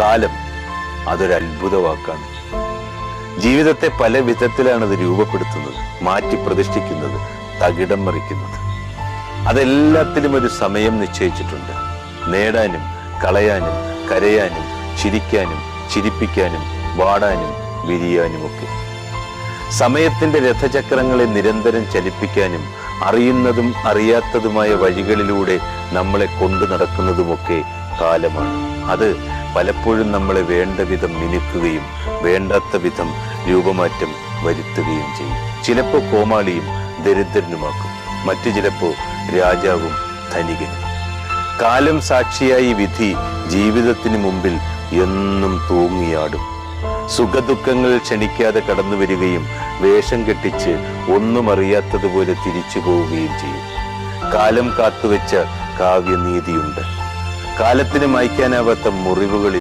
കാലം അതൊരു അത്ഭുത വാക്കാണ്. ജീവിതത്തെ പല വിധത്തിലാണ് അത് രൂപപ്പെടുത്തുന്നത്, മാറ്റി പ്രതിഷ്ഠിക്കുന്നത്, തകിടം മറിക്കുന്നത്. അതെല്ലാത്തിനും ഒരു സമയം നിശ്ചയിച്ചിട്ടുണ്ട്. നേടാനും കളയാനും കരയാനും ചിരിക്കാനും ചിരിപ്പിക്കാനും വാടാനും വിരിയാനുമൊക്കെ. സമയത്തിന്റെ രഥചക്രങ്ങളെ നിരന്തരം ചലിപ്പിക്കാനും അറിയുന്നതും അറിയാത്തതുമായ വഴികളിലൂടെ നമ്മളെ കൊണ്ടു നടക്കുന്നതുമൊക്കെ കാലമാണ്. അത് പലപ്പോഴും നമ്മളെ വേണ്ട വിധം മിനുക്കുകയും വേണ്ടാത്ത വിധം രൂപമാറ്റം വരുത്തുകയും ചെയ്യും. ചിലപ്പോൾ കോമാളിയും ദരിദ്രനുമാക്കും, മറ്റു ചിലപ്പോൾ രാജാവും ധനികനും. കാലം സാക്ഷിയായി വിധി ജീവിതത്തിന് മുമ്പിൽ എന്നും തൂങ്ങിയാടും. സുഖദുഃഖങ്ങൾ ക്ഷണിക്കാതെ കടന്നു വരികയും വേഷം കെട്ടിച്ച് ഒന്നും അറിയാത്തതുപോലെ തിരിച്ചു പോവുകയും ചെയ്യും. കാലം കാത്തുവെച്ച കാവ്യനീതിയുണ്ട്. കാലത്തിന് മായ്ക്കാനാവാത്ത മുറിവുകളിൽ